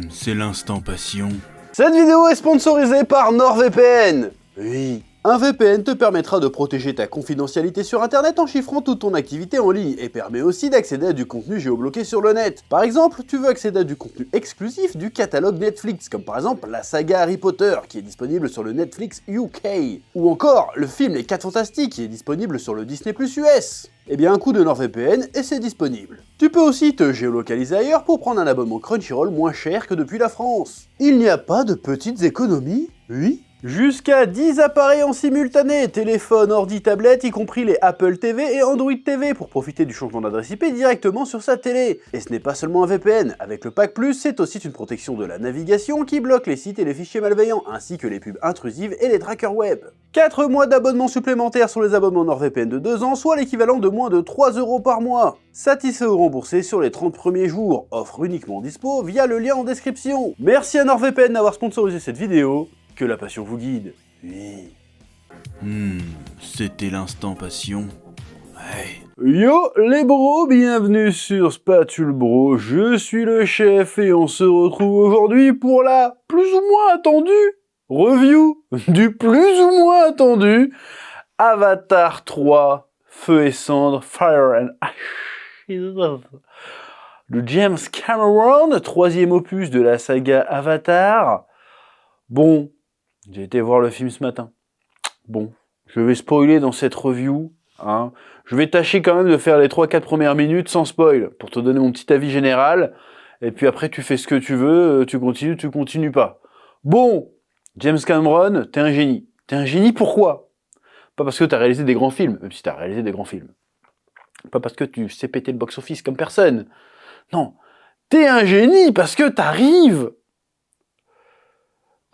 C'est l'instant passion. Cette vidéo est sponsorisée par NordVPN. Oui. Un VPN te permettra de protéger ta confidentialité sur internet en chiffrant toute ton activité en ligne et permet aussi d'accéder à du contenu géobloqué sur le net. Par exemple, tu veux accéder à du contenu exclusif du catalogue Netflix, comme par exemple la saga Harry Potter qui est disponible sur le Netflix UK, ou encore le film Les 4 Fantastiques qui est disponible sur le Disney+ US. Eh bien un coup de NordVPN et c'est disponible. Tu peux aussi te géolocaliser ailleurs pour prendre un abonnement Crunchyroll moins cher que depuis la France. Il n'y a pas de petites économies? Oui. Jusqu'à 10 appareils en simultané, téléphone, ordi, tablette, y compris les Apple TV et Android TV pour profiter du changement d'adresse IP directement sur sa télé. Et ce n'est pas seulement un VPN, avec le Pack Plus, c'est aussi une protection de la navigation qui bloque les sites et les fichiers malveillants, ainsi que les pubs intrusives et les trackers web. 4 mois d'abonnement supplémentaire sur les abonnements NordVPN de 2 ans, soit l'équivalent de moins de 3 € par mois. Satisfait ou remboursé sur les 30 premiers jours, offre uniquement dispo via le lien en description. Merci à NordVPN d'avoir sponsorisé cette vidéo. Que la passion vous guide. Oui. C'était l'instant passion. Ouais. Yo les bros, bienvenue sur Spatule Bro, je suis le chef et on se retrouve aujourd'hui pour la plus ou moins attendue review du plus ou moins attendu Avatar 3, Feu et Cendre, Fire and Ashes de James Cameron, 3e opus de la saga Avatar. Bon, j'ai été voir le film ce matin. Bon, je vais spoiler dans cette review. Hein. Je vais tâcher quand même de faire les 3-4 premières minutes sans spoil, pour te donner mon petit avis général. Et puis après, tu fais ce que tu veux, tu continues pas. Bon, James Cameron, t'es un génie. T'es un génie pourquoi? Pas parce que t'as réalisé des grands films, même si t'as réalisé des grands films. Pas parce que tu sais péter le box-office comme personne. Non, t'es un génie parce que t'arrives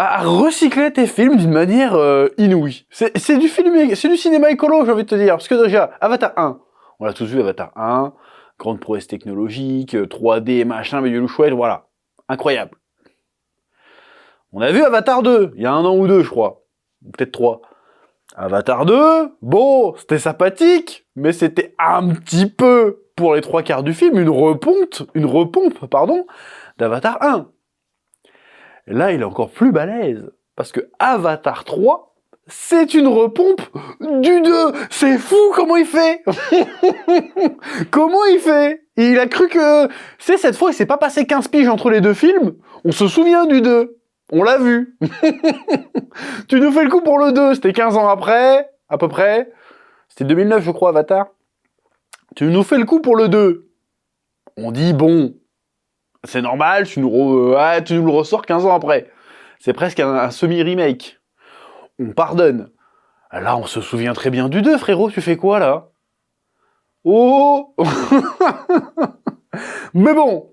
à recycler tes films d'une manière inouïe. C'est du cinéma écolo, j'ai envie de te dire. Parce que déjà, Avatar 1, on l'a tous vu, Avatar 1, grande prouesse technologique, 3D, machin, mais chouette, voilà. Incroyable. On a vu Avatar 2, il y a 1 an ou 2, je crois. Peut-être 3. Avatar 2, bon, c'était sympathique, mais c'était un petit peu, pour les 3/4 du film, une repompe, d'Avatar 1. Et là, il est encore plus balèze, parce que Avatar 3, c'est une repompe du 2. C'est fou comment il fait. Comment il fait? Il a cru que... C'est cette fois, il s'est pas passé 15 piges entre les deux films. On se souvient du 2. On l'a vu. Tu nous fais le coup pour le 2. C'était 15 ans après, à peu près. C'était 2009, je crois, Avatar. Tu nous fais le coup pour le 2. On dit, bon... C'est normal, tu nous le ressors 15 ans après. C'est presque un semi-remake. On pardonne. Là, on se souvient très bien du 2, frérot, tu fais quoi, là? Oh. Mais bon,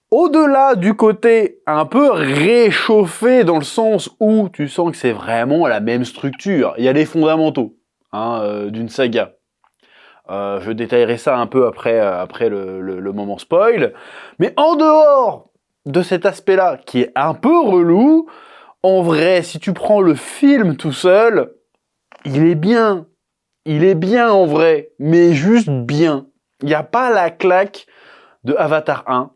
au-delà du côté un peu réchauffé, dans le sens où tu sens que c'est vraiment la même structure, il y a les fondamentaux d'une saga. Je détaillerai ça un peu après le moment spoil. Mais en dehors de cet aspect-là, qui est un peu relou, en vrai, si tu prends le film tout seul, il est bien. Il est bien en vrai, mais juste bien. Il n'y a pas la claque de Avatar 1.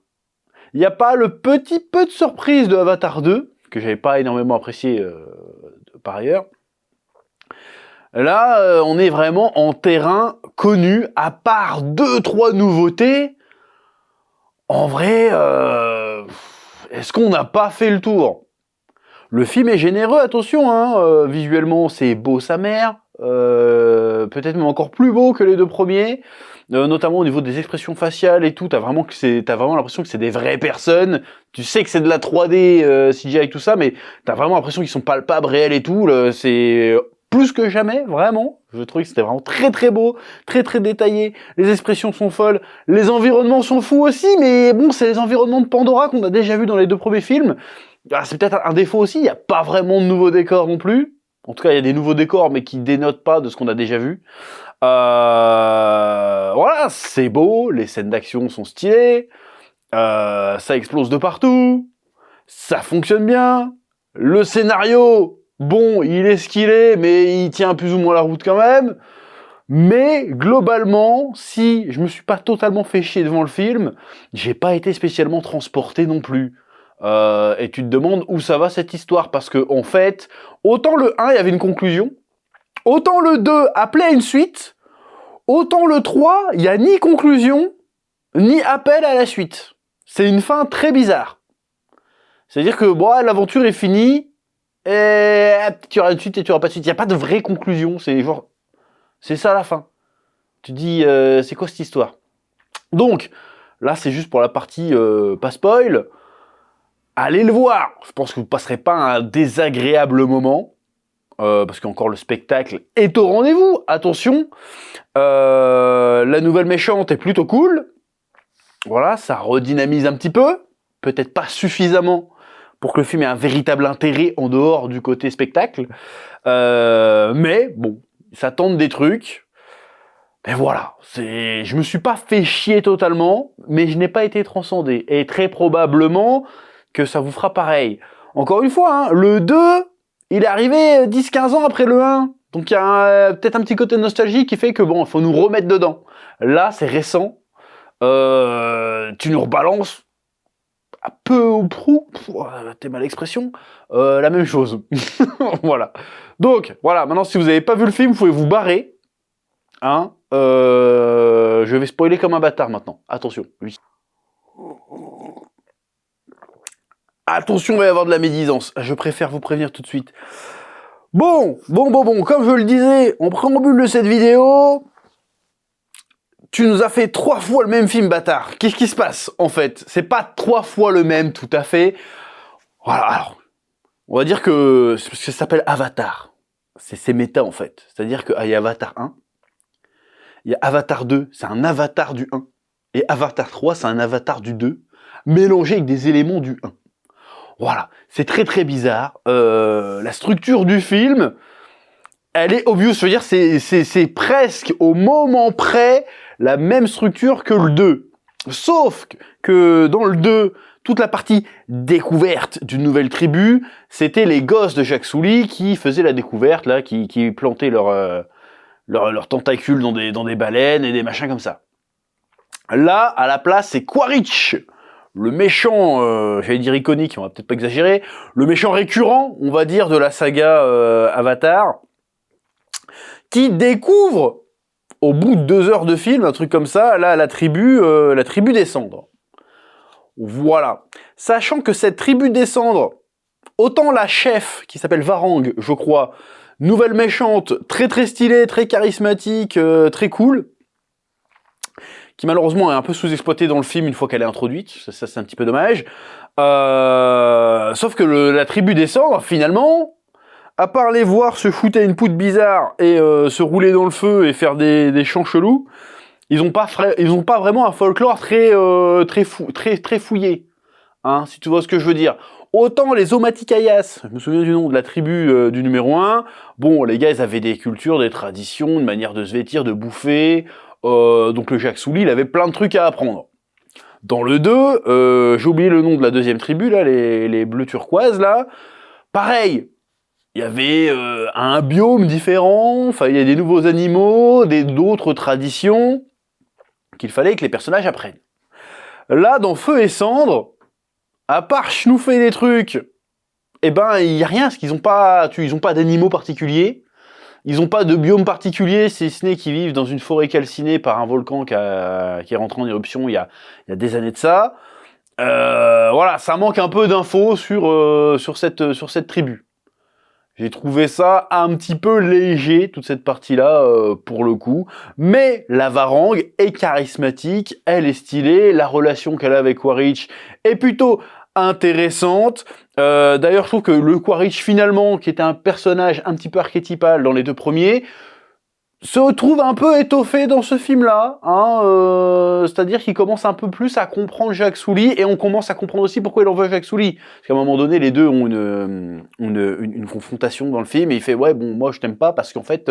Il n'y a pas le petit peu de surprise de Avatar 2, que j'avais pas énormément apprécié par ailleurs. Là, on est vraiment en terrain connu, à part 2-3 nouveautés. En vrai, est-ce qu'on n'a pas fait le tour? Le film est généreux, attention, visuellement c'est beau sa mère, peut-être même encore plus beau que les 2 premiers, notamment au niveau des expressions faciales et tout, t'as vraiment l'impression que c'est des vraies personnes, tu sais que c'est de la 3D, CGI et tout ça, mais t'as vraiment l'impression qu'ils sont palpables, réels et tout, c'est... Plus que jamais, vraiment. Je trouvais que c'était vraiment très très beau, très très détaillé. Les expressions sont folles, les environnements sont fous aussi, mais bon, c'est les environnements de Pandora qu'on a déjà vu dans les 2 premiers films. Ah, c'est peut-être un défaut aussi, il n'y a pas vraiment de nouveaux décors non plus. En tout cas, il y a des nouveaux décors, mais qui dénotent pas de ce qu'on a déjà vu. Voilà, c'est beau, les scènes d'action sont stylées, ça explose de partout, ça fonctionne bien, le scénario... Bon, il est ce qu'il est, mais il tient plus ou moins la route quand même. Mais globalement, si je me suis pas totalement fait chier devant le film, j'ai pas été spécialement transporté non plus. Et tu te demandes où ça va cette histoire, parce que en fait, autant le 1, il y avait une conclusion, autant le 2 appelait à une suite, autant le 3, il n'y a ni conclusion, ni appel à la suite. C'est une fin très bizarre. C'est-à-dire que bon, l'aventure est finie, et tu auras une suite et tu auras pas de suite. Il n'y a pas de vraie conclusion, c'est ça la fin. Tu te dis, c'est quoi cette histoire? Donc, là c'est juste pour la partie pas spoil. Allez le voir. Je pense que vous ne passerez pas un désagréable moment. Parce qu'encore le spectacle est au rendez-vous. Attention. La nouvelle méchante est plutôt cool. Voilà, ça redynamise un petit peu. Peut-être pas suffisamment pour que le film ait un véritable intérêt en dehors du côté spectacle. Mais bon, ça tente des trucs. Et voilà, je me suis pas fait chier totalement, mais je n'ai pas été transcendé. Et très probablement que ça vous fera pareil. Encore une fois, hein, le 2, il est arrivé 10-15 ans après le 1. Donc il y a peut-être un petit côté nostalgique qui fait que bon, il faut nous remettre dedans. Là, c'est récent. Tu nous rebalances à peu ou prou, t'es mal l'expression, la même chose. Voilà. Donc, voilà, maintenant si vous n'avez pas vu le film, vous pouvez vous barrer. Hein, je vais spoiler comme un bâtard maintenant. Attention, oui. Attention, il va y avoir de la médisance. Je préfère vous prévenir tout de suite. Bon, comme je le disais, en préambule de cette vidéo, tu nous as fait 3 fois le même film, bâtard. Qu'est-ce qui se passe, en fait? C'est pas 3 fois le même, tout à fait. Voilà, alors, on va dire que ça s'appelle Avatar. C'est méta, en fait. C'est-à-dire qu'il y a Avatar 1, il y a Avatar 2, c'est un avatar du 1, et Avatar 3, c'est un avatar du 2, mélangé avec des éléments du 1. Voilà, c'est très très bizarre. La structure du film, elle est obvious, je veux dire, c'est presque au moment près la même structure que le 2. Sauf que dans le 2, toute la partie découverte d'une nouvelle tribu, c'était les gosses de Jacques Souly qui faisaient la découverte, là, qui plantaient leurs tentacules dans des baleines et des machins comme ça. Là, à la place, c'est Quaritch, le méchant, j'allais dire iconique, on va peut-être pas exagérer, le méchant récurrent, on va dire, de la saga Avatar, qui découvre, au bout de 2 heures de film, un truc comme ça, là, la tribu des cendres. Voilà. Sachant que cette tribu des cendres, autant la chef, qui s'appelle Varang, je crois, nouvelle méchante, très très stylée, très charismatique, très cool, qui malheureusement est un peu sous-exploitée dans le film une fois qu'elle est introduite, ça c'est un petit peu dommage. Sauf que la tribu des cendres, finalement, à part les voir se foutre à une poutre bizarre et se rouler dans le feu et faire des chants chelous, ils ont pas vraiment un folklore très fouillé, hein, si tu vois ce que je veux dire. Autant les Omaticayas, je me souviens du nom de la tribu du numéro 1, bon, les gars, ils avaient des cultures, des traditions, une manière de se vêtir, de bouffer, donc le Jacques Souly, il avait plein de trucs à apprendre. Dans le 2, j'ai oublié le nom de la deuxième tribu, là, les bleus turquoises, là, pareil, il y avait un biome différent, enfin, il y a des nouveaux animaux, d'autres traditions, qu'il fallait que les personnages apprennent. Là, dans Feu et Cendres, à part schnouffer des trucs, eh ben, il n'y a rien, parce qu'ils n'ont pas d'animaux particuliers, ils n'ont pas de biome particulier, si ce n'est qu'ils vivent dans une forêt calcinée par un volcan qui est rentré en éruption il y a des années de ça. Voilà, ça manque un peu d'infos sur cette tribu. J'ai trouvé ça un petit peu léger, toute cette partie-là, pour le coup. Mais la Varang est charismatique, elle est stylée, la relation qu'elle a avec Quaritch est plutôt intéressante. D'ailleurs, je trouve que le Quaritch, finalement, qui était un personnage un petit peu archétypal dans les 2 premiers, se trouve un peu étoffé dans ce film-là, hein, c'est-à-dire qu'il commence un peu plus à comprendre Jacques Souly, et on commence à comprendre aussi pourquoi il en veut Jacques Souly. Parce qu'à un moment donné, les deux ont une confrontation dans le film, et il fait « Ouais, bon, moi je t'aime pas, parce qu'en fait,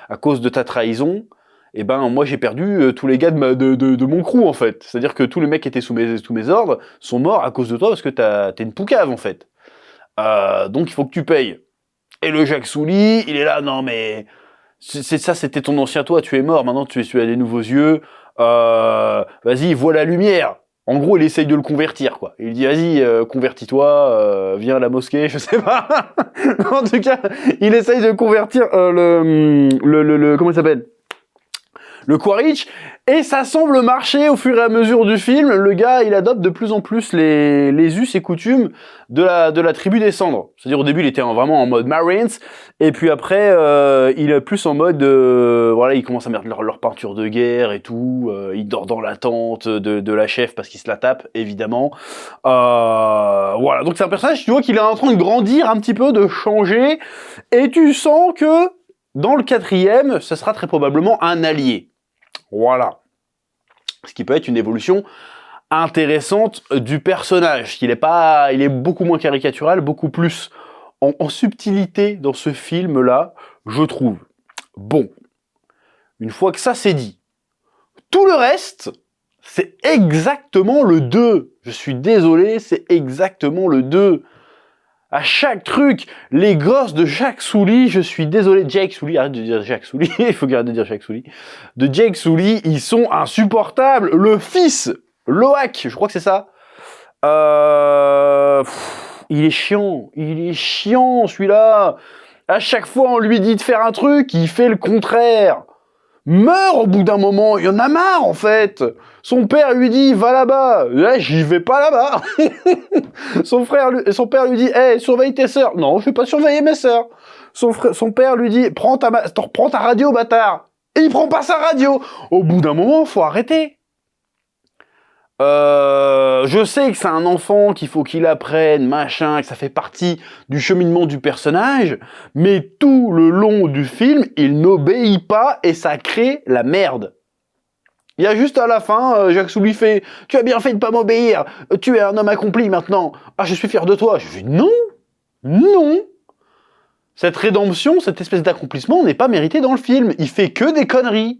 à cause de ta trahison, eh ben, moi j'ai perdu tous les gars de mon crew, en fait. C'est-à-dire que tous les mecs qui étaient sous mes ordres sont morts à cause de toi, parce que t'es une poucave, en fait. Donc il faut que tu payes. » Et le Jacques Souly, il est là « Non, mais... Ça, c'était ton ancien toi, tu es mort, maintenant tu as des nouveaux yeux. Vas-y, vois la lumière. En gros, il essaye de le convertir, quoi. Il dit, vas-y, convertis-toi, viens à la mosquée, je sais pas. En tout cas, il essaye de convertir comment il s'appelle, le Quaritch, et ça semble marcher au fur et à mesure du film. Le gars, il adopte de plus en plus les us et coutumes de la tribu des cendres. C'est-à-dire, au début, il était vraiment en mode Marines, et puis après, il est plus en mode, voilà, il commence à mettre leur peinture de guerre et tout, il dort dans la tente de la chef parce qu'il se la tape, évidemment. Voilà, donc c'est un personnage, tu vois, qu'il est en train de grandir un petit peu, de changer, et tu sens que, dans le 4e, ce sera très probablement un allié. Voilà. Ce qui peut être une évolution intéressante du personnage. Il est beaucoup moins caricatural, beaucoup plus en subtilité dans ce film-là, je trouve. Bon. Une fois que ça c'est dit, tout le reste, c'est exactement le 2. Je suis désolé, c'est exactement le 2. À chaque truc, les gosses de Jake Sully, je suis désolé, Jake Sully, arrête de dire Jake Sully, il faut arrêter de dire Jake Sully, de Jake Sully, ils sont insupportables. Le fils, Loak, je crois que c'est ça, il est chiant celui-là. À chaque fois, on lui dit de faire un truc, il fait le contraire. Meurt au bout d'un moment, il y en a marre en fait. Son père lui dit va là-bas, là j'y vais pas là-bas. Son père lui dit hey, surveille tes sœurs. Non, je vais pas surveiller mes sœurs. Son père lui dit prends ta radio bâtard. Et il prend pas sa radio. Au bout d'un moment, faut arrêter. Je sais que c'est un enfant qu'il faut qu'il apprenne, machin, que ça fait partie du cheminement du personnage, mais tout le long du film, il n'obéit pas et ça crée la merde. Il y a juste à la fin, Jake Sully fait « Tu as bien fait de pas m'obéir, tu es un homme accompli maintenant, ah je suis fier de toi ». Je fais « Non, non ». Cette rédemption, cette espèce d'accomplissement n'est pas mérité dans le film, il fait que des conneries.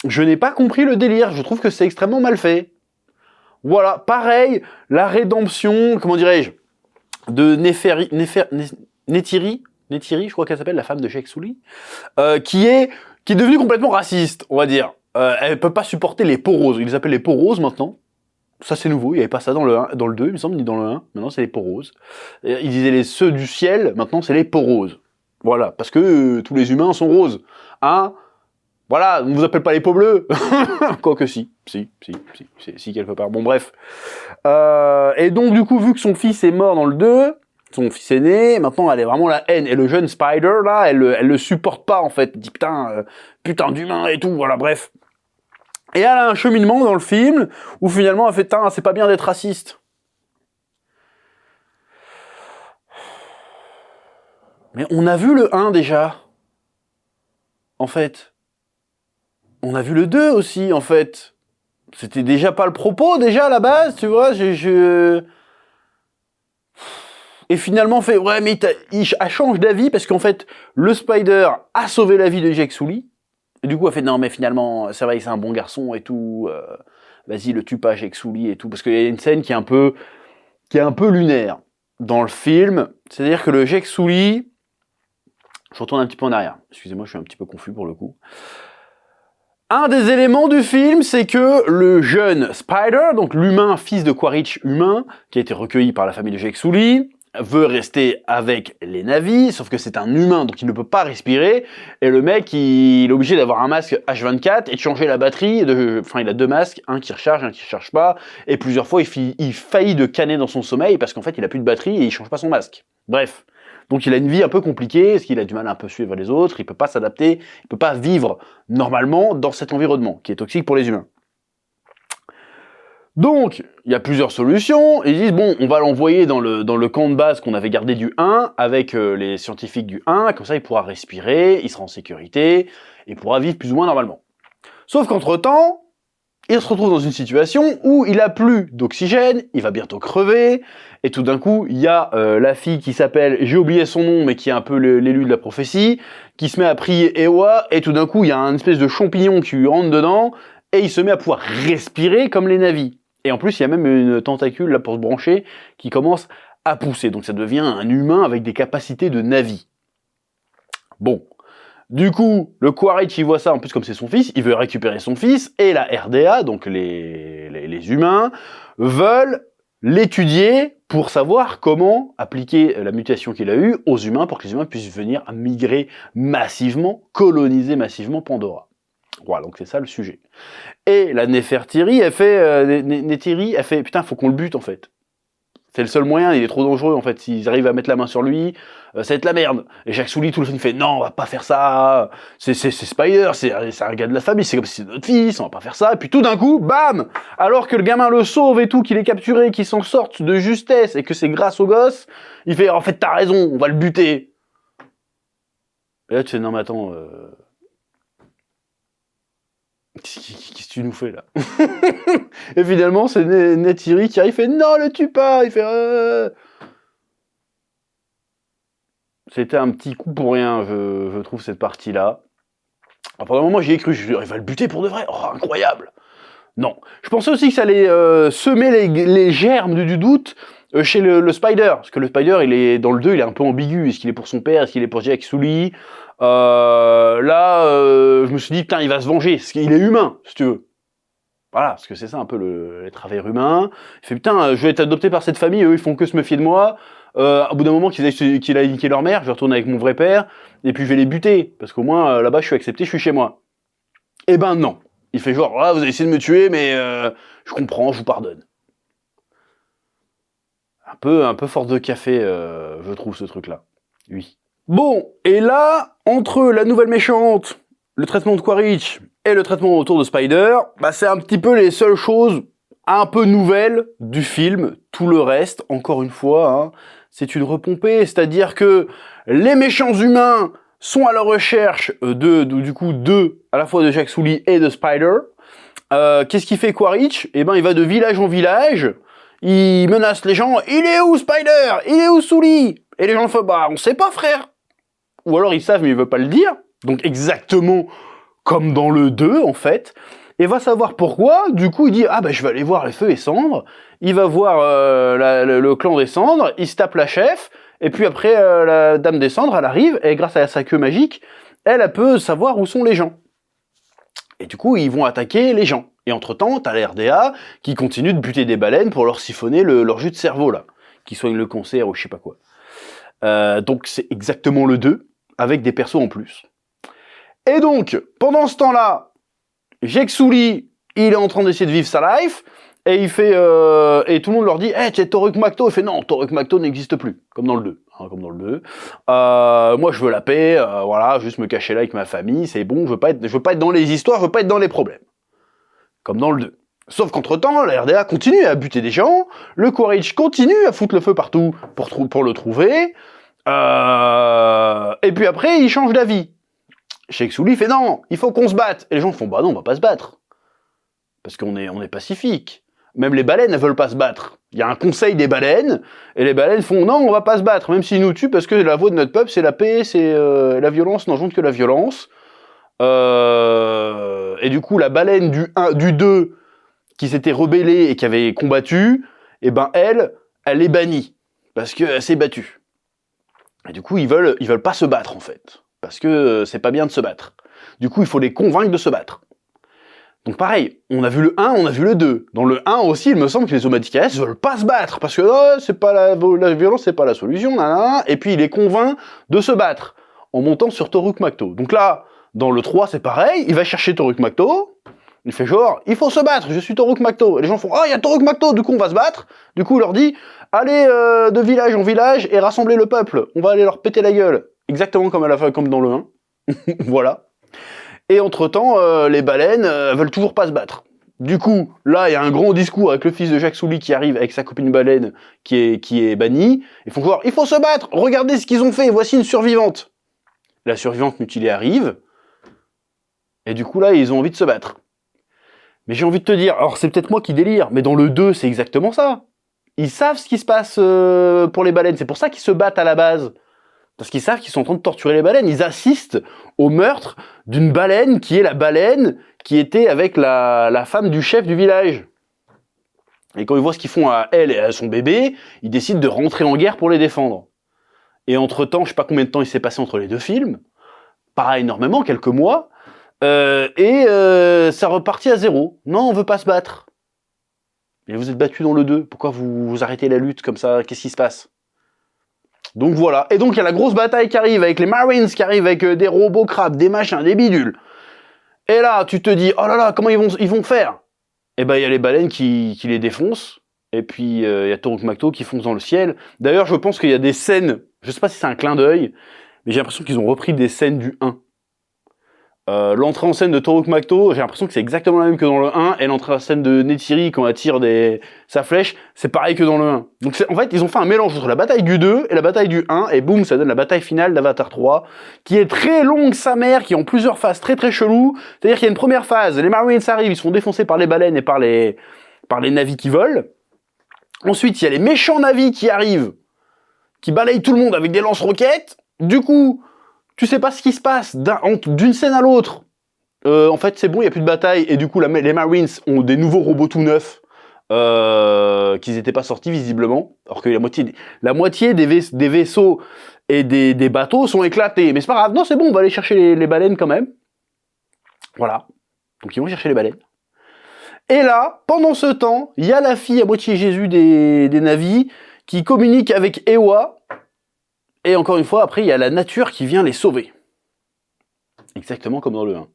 Je n'ai pas compris le délire, je trouve que c'est extrêmement mal fait. Voilà, pareil, la rédemption, comment dirais-je, de Neytiri, je crois qu'elle s'appelle, la femme de Jake Sully, qui est devenue complètement raciste, on va dire. Elle peut pas supporter les peaux roses, ils les appellent les peaux roses maintenant. Ça c'est nouveau, il n'y avait pas ça dans le 2, il me semble, ni dans le 1, maintenant c'est les peaux roses. Ils disaient ceux du ciel, maintenant c'est les peaux roses. Voilà, parce que tous les humains sont roses. Hein? Voilà, on ne vous appelle pas les peaux bleues. Quoique si, quelque part. Bon, bref. Et donc, du coup, vu que son fils est mort dans le 2, son fils aîné, maintenant, elle est vraiment la haine. Et le jeune Spider, là, elle le supporte pas, en fait. Elle dit, putain d'humain et tout, voilà, bref. Et elle a un cheminement dans le film, où finalement, elle fait, c'est pas bien d'être raciste. Mais on a vu le 1, déjà. En fait. On a vu le 2 aussi, en fait. C'était déjà pas le propos, déjà, à la base, tu vois, Et finalement, fait, ouais, mais il change d'avis, parce qu'en fait, le Spider a sauvé la vie de Jake Sully, et du coup, elle fait, non, mais finalement, c'est vrai que c'est un bon garçon, et tout, vas-y, le tue pas, Jake Sully, et tout, parce qu'il y a une scène qui est un peu lunaire dans le film, c'est-à-dire que le Jake Sully, je retourne un petit peu en arrière, excusez-moi, je suis un petit peu confus pour le coup. Un des éléments du film, c'est que le jeune Spider, donc l'humain, fils de Quaritch humain, qui a été recueilli par la famille de Jake Sully, veut rester avec les Na'vi, sauf que c'est un humain, donc il ne peut pas respirer, et le mec, il est obligé d'avoir un masque H24 et de changer la batterie, enfin il a 2 masques, un qui recharge, un qui ne recharge pas, et plusieurs fois il faillit de canner dans son sommeil, parce qu'en fait il a plus de batterie et il change pas son masque. Bref. Donc il a une vie un peu compliquée, parce qu'il a du mal à un peu suivre les autres, il peut pas s'adapter, il peut pas vivre normalement dans cet environnement, qui est toxique pour les humains. Donc, il y a plusieurs solutions, ils disent, bon, on va l'envoyer dans le camp de base qu'on avait gardé du 1, avec les scientifiques du 1, comme ça il pourra respirer, il sera en sécurité, il pourra vivre plus ou moins normalement. Sauf qu'entre-temps, il se retrouve dans une situation où il a plus d'oxygène, il va bientôt crever, et tout d'un coup, il y a la fille qui s'appelle, j'ai oublié son nom, mais qui est un peu l'élu de la prophétie, qui se met à prier Ewa, et tout d'un coup, il y a un espèce de champignon qui lui rentre dedans, et il se met à pouvoir respirer comme les Na'vi. Et en plus, il y a même une tentacule là pour se brancher qui commence à pousser, donc ça devient un humain avec des capacités de Na'vi. Bon. Du coup, le Quaritch, il voit ça, en plus comme c'est son fils, il veut récupérer son fils, et la RDA, donc les humains, veulent l'étudier pour savoir comment appliquer la mutation qu'il a eue aux humains pour que les humains puissent venir migrer massivement, coloniser massivement Pandora. Voilà, donc c'est ça le sujet. Et la Néfertiri, elle fait, Nétiri, elle fait, putain, faut qu'on le bute en fait. C'est le seul moyen, il est trop dangereux en fait. S'ils arrivent à mettre la main sur lui, ça va être la merde. Et Jacques Sully, tout le film, fait non, on va pas faire ça. C'est Spider, c'est un gars de la famille, c'est comme si c'était notre fils, on va pas faire ça. Et puis tout d'un coup, bam! Alors que le gamin le sauve et tout, qu'il est capturé, qu'il s'en sorte de justesse et que c'est grâce au gosse, il fait en fait, t'as raison, on va le buter. Et là, tu fais non, mais attends. Qu'est-ce que tu nous fais là? Et finalement, c'est Neytiri qui arrive, il fait non, le tue pas! Il fait. C'était un petit coup pour rien, je trouve, cette partie-là. Pendant un moment, j'y ai cru, il va le buter pour de vrai, oh, incroyable! Non. Je pensais aussi que ça allait semer les germes du doute chez le Spider, parce que le Spider, il est dans le 2, il est un peu ambigu, est-ce qu'il est pour son père, est-ce qu'il est pour Jack Sully? Je me suis dit, putain, il va se venger, parce qu'il est humain, si tu veux. Voilà, parce que c'est ça un peu les travers humains. Il fait, putain, je vais être adopté par cette famille, eux, ils font que se méfier de moi. Au bout d'un moment qu'il a niqué leur mère, je vais retourner avec mon vrai père, et puis je vais les buter, parce qu'au moins, là-bas, je suis accepté, je suis chez moi. Eh ben non. Il fait genre, ah, vous avez essayé de me tuer, mais je comprends, je vous pardonne. Un peu force de café, je trouve, ce truc-là. Oui. Bon, et là, entre la nouvelle méchante, le traitement de Quaritch et le traitement autour de Spider, bah c'est un petit peu les seules choses un peu nouvelles du film. Tout le reste, encore une fois, hein, c'est une repompée, c'est-à-dire que les méchants humains sont à la recherche à la fois de Jack Sully et de Spider. Qu'est-ce qu'il fait Quaritch? Eh ben, il va de village en village, il menace les gens. Il est où Spider? Il est où Sully? Et les gens font, bah, on sait pas, frère. Ou alors ils savent, mais ils veulent pas le dire. Donc exactement comme dans le 2, en fait. Et va savoir pourquoi. Du coup, il dit, ah bah, je vais aller voir les feux et cendres. Il va voir le clan des cendres, il se tape la chef. Et puis après, la dame des cendres, elle arrive, et grâce à sa queue magique, elle peut savoir où sont les gens. Et du coup, ils vont attaquer les gens. Et entre-temps, t'as la RDA qui continue de buter des baleines pour leur siphonner leur jus de cerveau, là. Qui soigne le cancer ou je sais pas quoi. Donc c'est exactement le 2, avec des persos en plus. Et donc, pendant ce temps-là, Jake Sully, il est en train d'essayer de vivre sa life, et il fait, et tout le monde leur dit, hey, t'es Toruk Makto. Il fait, non, Toruk Makto n'existe plus, comme dans le 2. Hein, comme dans le 2. Moi, je veux la paix, voilà, juste me cacher là avec ma famille, c'est bon, je veux pas être dans les histoires, je veux pas être dans les problèmes. Comme dans le 2. Sauf qu'entre-temps, la RDA continue à buter des gens, le Quaritch continue à foutre le feu partout pour le trouver, et puis après, il change d'avis. Jake Sully fait non, il faut qu'on se batte. Et les gens font bah non, on va pas se battre. Parce qu'on est pacifique. Même les baleines, elles veulent pas se battre. Il y a un conseil des baleines, et les baleines font non, on va pas se battre, même s'ils nous tuent, parce que la voix de notre peuple, c'est la paix, c'est la violence n'engendre que la violence. Et du coup, la baleine du 2, qui s'était rebellée et qui avait combattu, et ben elle est bannie. Parce qu'elle s'est battue. Et du coup, ils veulent pas se battre, en fait. Parce que c'est pas bien de se battre. Du coup, il faut les convaincre de se battre. Donc pareil, on a vu le 1, on a vu le 2. Dans le 1 aussi, il me semble que les Omaticales veulent pas se battre, parce que oh, c'est pas la violence, c'est pas la solution, nanana. Et puis il les convainc de se battre, en montant sur Toruk Makto. Donc là, dans le 3, c'est pareil, il va chercher Toruk Makto, il fait genre, il faut se battre, je suis Toruk Makto. Et les gens font, oh, il y a Toruk Makto, du coup on va se battre. Du coup, il leur dit, allez de village en village et rassemblez le peuple, on va aller leur péter la gueule. Exactement comme dans le 1. Voilà. Et entre-temps, les baleines veulent toujours pas se battre. Du coup, là, il y a un grand discours avec le fils de Jake Sully qui arrive avec sa copine baleine qui est bannie. Ils font voir, il faut se battre, regardez ce qu'ils ont fait, voici une survivante. La survivante mutilée arrive, et du coup là, ils ont envie de se battre. Mais j'ai envie de te dire, alors c'est peut-être moi qui délire, mais dans le 2, c'est exactement ça. Ils savent ce qui se passe pour les baleines, c'est pour ça qu'ils se battent à la base. Parce qu'ils savent qu'ils sont en train de torturer les baleines. Ils assistent au meurtre d'une baleine qui est la baleine qui était avec la femme du chef du village. Et quand ils voient ce qu'ils font à elle et à son bébé, ils décident de rentrer en guerre pour les défendre. Et entre-temps, je sais pas combien de temps il s'est passé entre les deux films, pas énormément, quelques mois, ça repartit à zéro. Non, on veut pas se battre. Mais vous êtes battu dans le 2, pourquoi vous arrêtez la lutte comme ça? Qu'est-ce qui se passe? Donc voilà, et donc il y a la grosse bataille qui arrive avec les Marines, qui arrivent avec des robots crabes, des machins, des bidules. Et là, tu te dis, oh là là, comment ils vont faire? Et ben il y a les baleines qui les défoncent, et puis il y a Toruk Makto qui fonce dans le ciel. D'ailleurs, je pense qu'il y a des scènes, je sais pas si c'est un clin d'œil, mais j'ai l'impression qu'ils ont repris des scènes du 1. L'entrée en scène de Toruk Makto, j'ai l'impression que c'est exactement la même que dans le 1, et l'entrée en scène de Neytiri quand elle tire sa flèche, c'est pareil que dans le 1. Donc en fait, ils ont fait un mélange entre la bataille du 2 et la bataille du 1, et boum, ça donne la bataille finale d'Avatar 3, qui est très longue, sa mère, qui ont plusieurs phases très très cheloues. C'est-à-dire qu'il y a une première phase, les Marines arrivent, ils sont défoncés par les baleines et par les navis qui volent. Ensuite, il y a les méchants navis qui arrivent, qui balayent tout le monde avec des lance-roquettes. Du coup, tu sais pas ce qui se passe d'une scène à l'autre. En fait, c'est bon, il n'y a plus de bataille, et du coup, les Marines ont des nouveaux robots tout neufs, qu'ils n'étaient pas sortis visiblement, alors que la moitié des vaisseaux et des bateaux sont éclatés. Mais c'est pas grave, non, c'est bon, on va aller chercher les baleines quand même. Voilà. Donc ils vont chercher les baleines. Et là, pendant ce temps, il y a la fille à moitié Jésus des navis qui communique avec Eywa. Et encore une fois, après, il y a la nature qui vient les sauver. Exactement comme dans le 1.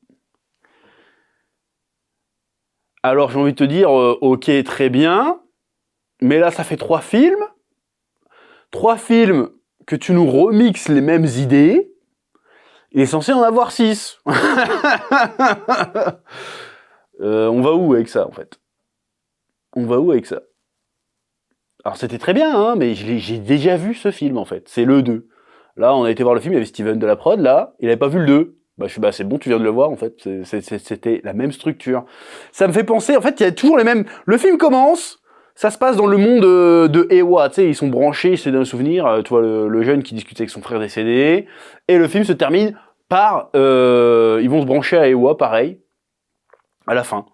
Alors, j'ai envie de te dire, ok, très bien, mais là, ça fait 3 films. 3 films que tu nous remixes les mêmes idées. Il est censé en avoir 6. On va où avec ça, en fait? On va où avec ça? Alors c'était très bien, hein, mais j'ai déjà vu ce film en fait, c'est le 2. Là on a été voir le film, il y avait Steven de la prod, là, il avait pas vu le 2. Bah je suis c'est bon, tu viens de le voir en fait, c'était la même structure. Ça me fait penser, en fait il y a toujours les mêmes... Le film commence, ça se passe dans le monde de Eywa, tu sais, ils sont branchés, c'est d'un souvenir, tu vois le jeune qui discute avec son frère décédé, et le film se termine par... ils vont se brancher à Eywa, pareil, à la fin.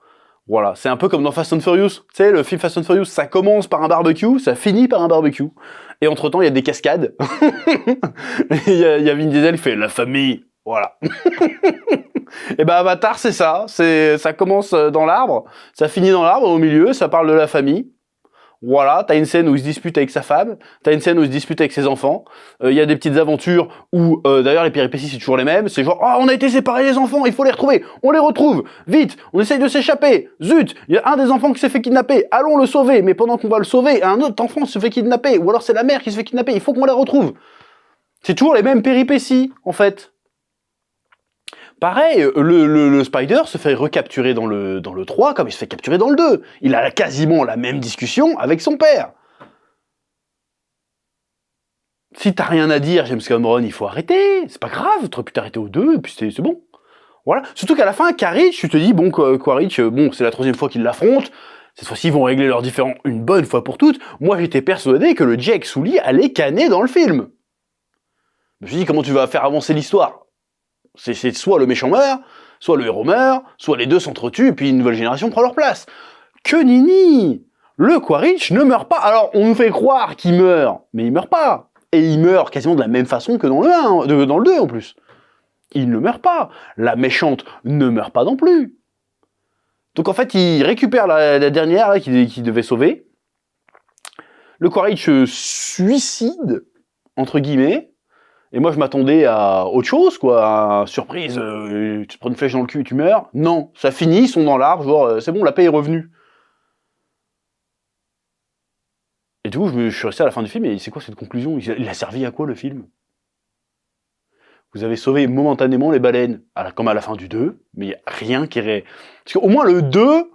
Voilà, c'est un peu comme dans Fast and Furious. Tu sais, le film Fast and Furious, ça commence par un barbecue, ça finit par un barbecue. Et entre-temps, il y a des cascades. Il y a Vin Diesel qui fait « la famille ». Voilà. Et ben Avatar, c'est ça. Ça commence dans l'arbre, ça finit dans l'arbre, au milieu, ça parle de la famille. Voilà, t'as une scène où il se dispute avec sa femme, t'as une scène où il se dispute avec ses enfants, il y a des petites aventures où, d'ailleurs, les péripéties, c'est toujours les mêmes, c'est genre, oh, on a été séparés les enfants, il faut les retrouver, on les retrouve, vite, on essaye de s'échapper, zut, il y a un des enfants qui s'est fait kidnapper, allons le sauver, mais pendant qu'on va le sauver, un autre enfant se fait kidnapper, ou alors c'est la mère qui se fait kidnapper, il faut qu'on les retrouve. C'est toujours les mêmes péripéties, en fait. Pareil, le Spider se fait recapturer dans le 3 comme il se fait capturer dans le 2. Il a quasiment la même discussion avec son père. Si t'as rien à dire, James Cameron, il faut arrêter. C'est pas grave, t'aurais pu t'arrêter au 2, et puis c'est bon. Voilà. Surtout qu'à la fin, Quaritch, tu te dis, bon, Quaritch, bon, c'est la 3e fois qu'ils l'affrontent. Cette fois-ci, ils vont régler leurs différends une bonne fois pour toutes. Moi, j'étais persuadé que le Jake Sully allait canner dans le film. Je me suis dit, comment tu vas faire avancer l'histoire? C'est soit le méchant meurt, soit le héros meurt, soit les deux s'entretuent, et puis une nouvelle génération prend leur place. Que nini! Le Quaritch ne meurt pas. Alors, on nous fait croire qu'il meurt, mais il meurt pas. Et il meurt quasiment de la même façon que dans le 1, dans le 2 en plus. Il ne meurt pas. La méchante ne meurt pas non plus. Donc en fait, il récupère la dernière là, qu'il devait sauver. Le Quaritch se suicide, entre guillemets. Et moi, je m'attendais à autre chose, quoi. Surprise, tu te prends une flèche dans le cul et tu meurs. Non, ça finit, ils sont dans l'arbre, genre, c'est bon, la paix est revenue. Et du coup, je suis resté à la fin du film, et c'est quoi cette conclusion? Il a servi à quoi, le film? Vous avez sauvé momentanément les baleines, comme à la fin du 2, mais il n'y a rien qui est... Parce qu'au moins, le 2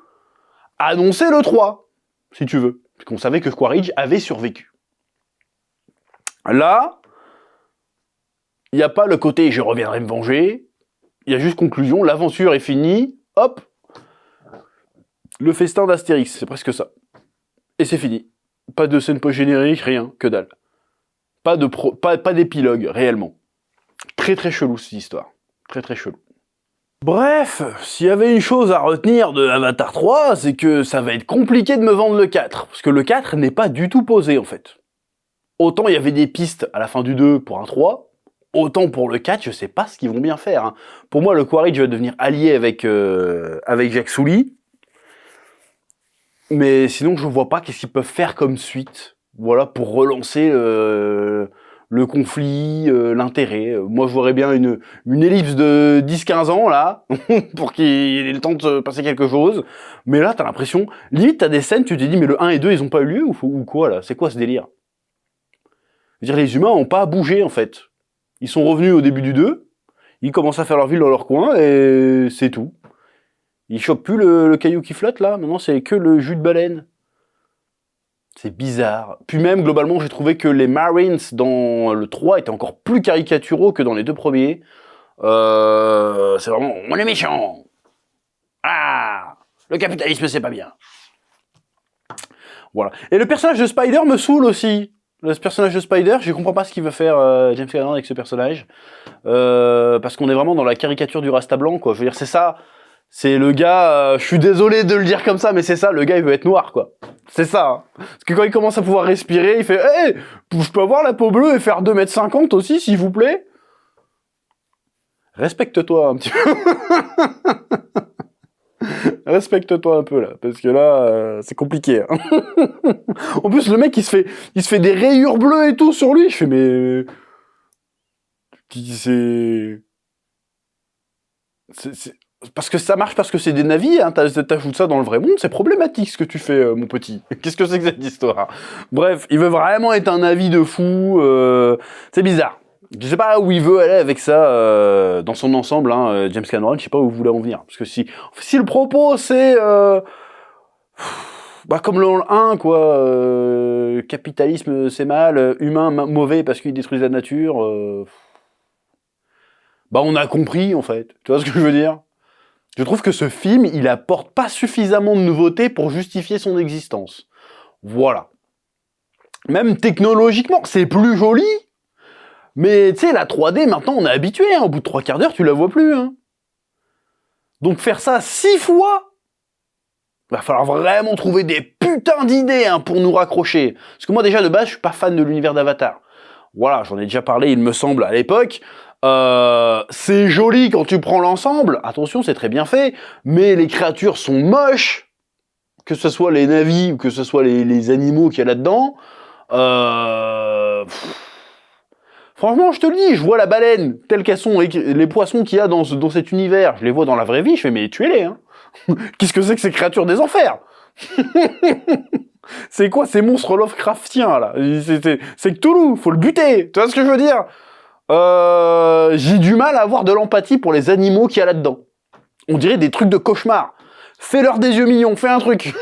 annonçait le 3, si tu veux. Parce qu'on savait que Quaritch avait survécu. Là... il n'y a pas le côté « je reviendrai me venger », il y a juste conclusion, l'aventure est finie, hop, le festin d'Astérix, c'est presque ça. Et c'est fini. Pas de scène post-générique, rien, que dalle. Pas d'épilogue, réellement. Très très chelou cette histoire. Très très chelou. Bref, s'il y avait une chose à retenir de Avatar 3, c'est que ça va être compliqué de me vendre le 4, parce que le 4 n'est pas du tout posé en fait. Autant il y avait des pistes à la fin du 2 pour un 3, Autant pour le 4, je sais pas ce qu'ils vont bien faire. Hein. Pour moi, le Quaritch va devenir allié avec Jack Sully. Mais sinon, je vois pas qu'est-ce qu'ils peuvent faire comme suite. Voilà, pour relancer le conflit, l'intérêt. Moi, je voudrais bien une ellipse de 10-15 ans, là, pour qu'il ait le temps de se passer quelque chose. Mais là, t'as l'impression... Limite, t'as des scènes, tu te dis, mais le 1 et 2, ils ont pas eu lieu ou quoi, là? C'est quoi ce délire? Je veux dire, les humains ont pas bougé, en fait. Ils sont revenus au début du 2, ils commencent à faire leur ville dans leur coin, et c'est tout. Ils chopent plus le caillou qui flotte, là. Maintenant, c'est que le jus de baleine. C'est bizarre. Puis même, globalement, j'ai trouvé que les Marines dans le 3 étaient encore plus caricaturaux que dans les deux premiers. C'est vraiment... On est méchants. Ah, le capitalisme, c'est pas bien. Voilà. Et le personnage de Spider me saoule aussi. Le personnage de Spider, je comprends pas ce qu'il veut faire James Cameron avec ce personnage. Parce qu'on est vraiment dans la caricature du Rasta blanc, quoi. Je veux dire, c'est ça. C'est le gars, je suis désolé de le dire comme ça, mais c'est ça, le gars il veut être noir, quoi. C'est ça. Hein. Parce que quand il commence à pouvoir respirer, il fait « Hey, je peux avoir la peau bleue et faire 2,50 m aussi, s'il vous plaît ?» Respecte-toi un petit peu. Respecte-toi un peu, là. Parce que là, c'est compliqué. Hein. En plus, le mec, il se fait des rayures bleues et tout sur lui. Je fais « Mais... c'est... » Parce que ça marche, parce que c'est des navis, hein, t'ajoutes ça dans le vrai monde, c'est problématique ce que tu fais, mon petit. Qu'est-ce que c'est que cette histoire? Bref, il veut vraiment être un navi de fou, c'est bizarre. Je sais pas où il veut aller avec ça, dans son ensemble, hein, James Cameron, je sais pas où vous voulez en venir. Parce que si le propos c'est... comme le 1, quoi, capitalisme c'est mal, humain mauvais parce qu'il détruit la nature... on a compris, en fait. Tu vois ce que je veux dire? Je trouve que ce film, il apporte pas suffisamment de nouveautés pour justifier son existence. Voilà. Même technologiquement, c'est plus joli. Mais tu sais, la 3D, maintenant, on est habitué. Hein. Au bout de 3/4 d'heure, tu la vois plus. Hein. Donc faire ça 6 fois, va falloir vraiment trouver des putains d'idées hein, pour nous raccrocher. Parce que moi, déjà, de base, je suis pas fan de l'univers d'Avatar. Voilà, j'en ai déjà parlé, il me semble, à l'époque. C'est joli quand tu prends l'ensemble, attention c'est très bien fait, mais les créatures sont moches, que ce soit les navis ou que ce soit les animaux qu'il y a là-dedans. Franchement je te le dis, je vois la baleine telles qu'elles sont, les poissons qu'il y a dans cet univers, je les vois dans la vraie vie, je fais mais tuez-les hein. Qu'est-ce que c'est que ces créatures des enfers? C'est quoi ces monstres Lovecraftiens là? C'est Cthulhu, faut le buter, tu vois ce que je veux dire? J'ai du mal à avoir de l'empathie pour les animaux qu'il y a là-dedans. On dirait des trucs de cauchemar. Fais-leur des yeux mignons, fais un truc.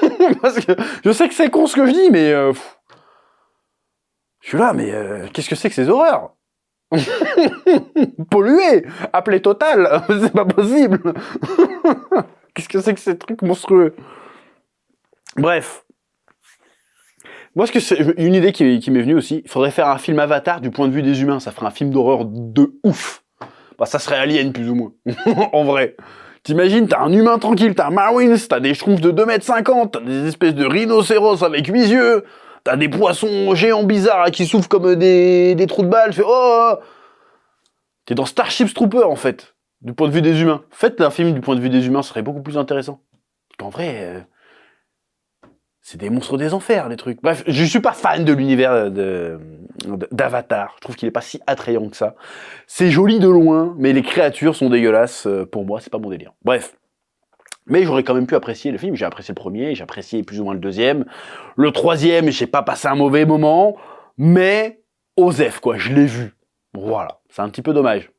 Parce que je sais que c'est con ce que je dis, mais... je suis là, mais qu'est-ce que c'est que ces horreurs? Pollué, appelé Total, c'est pas possible. Qu'est-ce que c'est que ces trucs monstrueux? Bref. Moi, c'est une idée qui m'est venue aussi. Il faudrait faire un film Avatar du point de vue des humains. Ça ferait un film d'horreur de ouf. Ça serait Alien, plus ou moins. En vrai. T'imagines, t'as un humain tranquille, t'as un Marines, t'as des schtroumpfs de 2,50 m, t'as des espèces de rhinocéros avec 8 yeux, t'as des poissons géants bizarres qui soufflent comme des trous de balles. T'es dans Starship Trooper, en fait, du point de vue des humains. Faites un film du point de vue des humains, ce serait beaucoup plus intéressant. En vrai... c'est des monstres des enfers, les trucs. Bref, je suis pas fan de l'univers d'Avatar. Je trouve qu'il est pas si attrayant que ça. C'est joli de loin, mais les créatures sont dégueulasses. Pour moi, c'est pas mon délire. Bref. Mais j'aurais quand même pu apprécier le film. J'ai apprécié le premier, j'ai apprécié plus ou moins le deuxième. Le troisième, j'ai pas passé un mauvais moment. Mais, Osef, quoi, je l'ai vu. Voilà, c'est un petit peu dommage.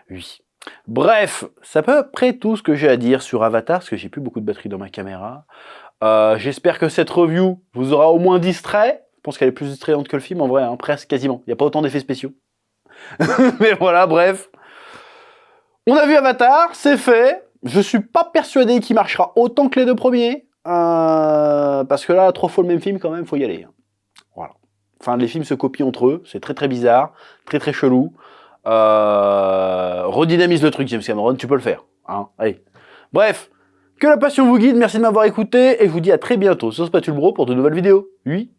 Oui. Bref, c'est à peu près tout ce que j'ai à dire sur Avatar, parce que j'ai plus beaucoup de batterie dans ma caméra. J'espère que cette review vous aura au moins distrait. Je pense qu'elle est plus distrayante que le film en vrai, hein, presque quasiment. Il n'y a pas autant d'effets spéciaux. Mais voilà, bref. On a vu Avatar, c'est fait. Je suis pas persuadé qu'il marchera autant que les deux premiers. Parce que là, 3 fois le même film quand même, faut y aller. Voilà. Enfin, les films se copient entre eux, c'est très très bizarre, très très chelou. Redynamise le truc, James Cameron, tu peux le faire. Hein, allez. Bref. Que la passion vous guide, merci de m'avoir écouté, et je vous dis à très bientôt sur Spatule Bro pour de nouvelles vidéos. Oui.